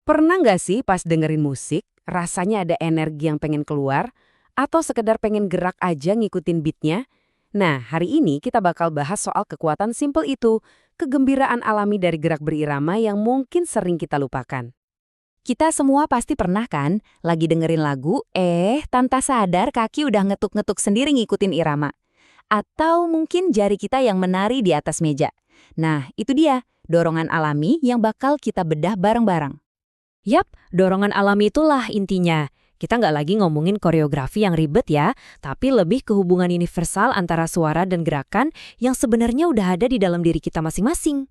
Pernah nggak sih pas dengerin musik, rasanya ada energi yang pengen keluar, atau sekedar pengen gerak aja ngikutin beatnya? Nah, hari ini kita bakal bahas soal kekuatan simple itu, kegembiraan alami dari gerak berirama yang mungkin sering kita lupakan. Kita semua pasti pernah kan, lagi dengerin lagu, tanpa sadar kaki udah ngetuk-ngetuk sendiri ngikutin irama. Atau mungkin jari kita yang menari di atas meja. Nah, itu dia, dorongan alami yang bakal kita bedah bareng-bareng. Yap, dorongan alami itulah intinya. Kita nggak lagi ngomongin koreografi yang ribet ya, tapi lebih ke hubungan universal antara suara dan gerakan yang sebenarnya udah ada di dalam diri kita masing-masing.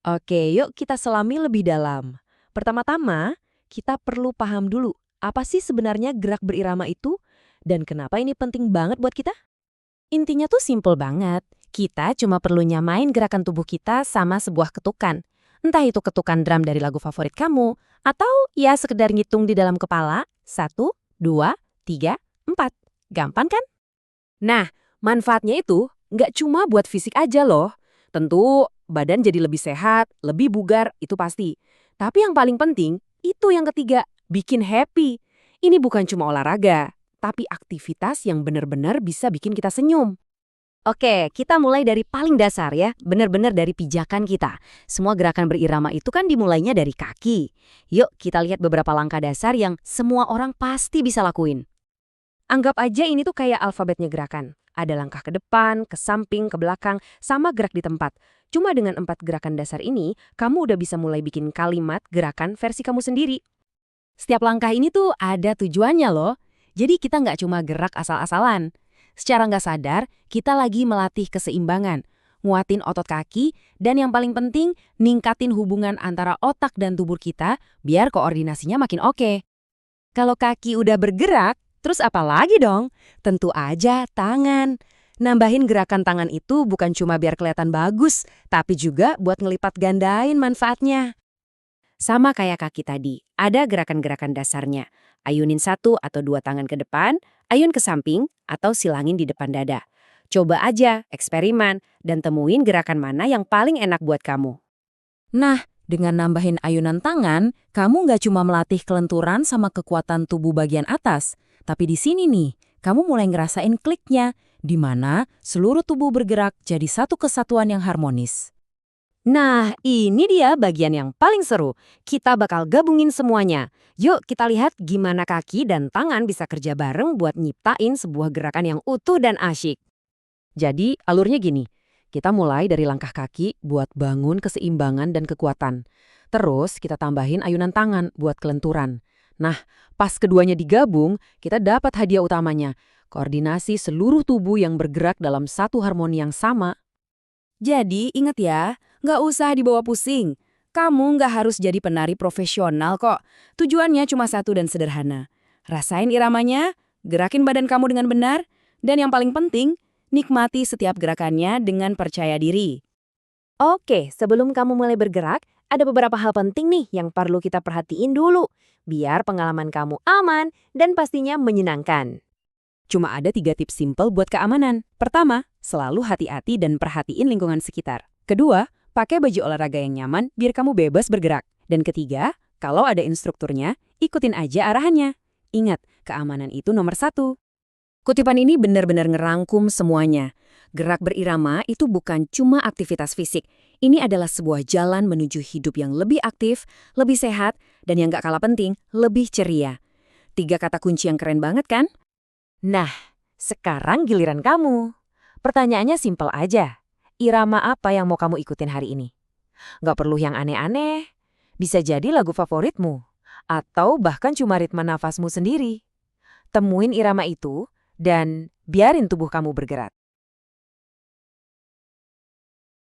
Oke, yuk kita selami lebih dalam. Pertama-tama, kita perlu paham dulu, apa sih sebenarnya gerak berirama itu? Dan kenapa ini penting banget buat kita? Intinya tuh simple banget. Kita cuma perlu nyamain gerakan tubuh kita sama sebuah ketukan. Entah itu ketukan drum dari lagu favorit kamu, atau ya sekedar ngitung di dalam kepala, 1, 2, 3, 4. Gampang kan? Nah, manfaatnya itu nggak cuma buat fisik aja loh. Tentu badan jadi lebih sehat, lebih bugar, itu pasti. Tapi yang paling penting, itu yang ketiga, bikin happy. Ini bukan cuma olahraga, tapi aktivitas yang benar-benar bisa bikin kita senyum. Oke, kita mulai dari paling dasar ya, benar-benar dari pijakan kita. Semua gerakan berirama itu kan dimulainya dari kaki. Yuk kita lihat beberapa langkah dasar yang semua orang pasti bisa lakuin. Anggap aja ini tuh kayak alfabetnya gerakan. Ada langkah ke depan, ke samping, ke belakang, sama gerak di tempat. Cuma dengan 4 gerakan dasar ini, kamu udah bisa mulai bikin kalimat gerakan versi kamu sendiri. Setiap langkah ini tuh ada tujuannya loh. Jadi kita nggak cuma gerak asal-asalan. Secara nggak sadar, kita lagi melatih keseimbangan, nguatin otot kaki, dan yang paling penting, ningkatin hubungan antara otak dan tubuh kita biar koordinasinya makin oke. Kalau kaki udah bergerak, terus apa lagi dong? Tentu aja tangan. Nambahin gerakan tangan itu bukan cuma biar kelihatan bagus, tapi juga buat ngelipat gandain manfaatnya. Sama kayak kaki tadi, ada gerakan-gerakan dasarnya. Ayunin 1 atau 2 tangan ke depan, ayun ke samping, atau silangin di depan dada. Coba aja, eksperimen, dan temuin gerakan mana yang paling enak buat kamu. Nah, dengan nambahin ayunan tangan, kamu nggak cuma melatih kelenturan sama kekuatan tubuh bagian atas, tapi di sini nih, kamu mulai ngerasain kliknya, di mana seluruh tubuh bergerak jadi satu kesatuan yang harmonis. Nah, ini dia bagian yang paling seru. Kita bakal gabungin semuanya. Yuk kita lihat gimana kaki dan tangan bisa kerja bareng buat nyiptain sebuah gerakan yang utuh dan asyik. Jadi, alurnya gini. Kita mulai dari langkah kaki buat bangun keseimbangan dan kekuatan. Terus, kita tambahin ayunan tangan buat kelenturan. Nah, pas keduanya digabung, kita dapat hadiah utamanya. Koordinasi seluruh tubuh yang bergerak dalam satu harmoni yang sama. Jadi, ingat ya, nggak usah dibawa pusing. Kamu nggak harus jadi penari profesional kok. Tujuannya cuma satu dan sederhana. Rasain iramanya, gerakin badan kamu dengan benar, dan yang paling penting, nikmati setiap gerakannya dengan percaya diri. Oke, sebelum kamu mulai bergerak, ada beberapa hal penting nih yang perlu kita perhatiin dulu, biar pengalaman kamu aman dan pastinya menyenangkan. Cuma ada 3 tips simple buat keamanan. Pertama, selalu hati-hati dan perhatiin lingkungan sekitar. Kedua, pakai baju olahraga yang nyaman biar kamu bebas bergerak. Dan ketiga, kalau ada instrukturnya, ikutin aja arahannya. Ingat, keamanan itu nomor 1. Kutipan ini benar-benar ngerangkum semuanya. Gerak berirama itu bukan cuma aktivitas fisik. Ini adalah sebuah jalan menuju hidup yang lebih aktif, lebih sehat, dan yang gak kalah penting, lebih ceria. 3 kata kunci yang keren banget kan? Nah, sekarang giliran kamu. Pertanyaannya simpel aja. Irama apa yang mau kamu ikutin hari ini? Gak perlu yang aneh-aneh. Bisa jadi lagu favoritmu. Atau bahkan cuma ritme nafasmu sendiri. Temuin irama itu dan biarin tubuh kamu bergerak.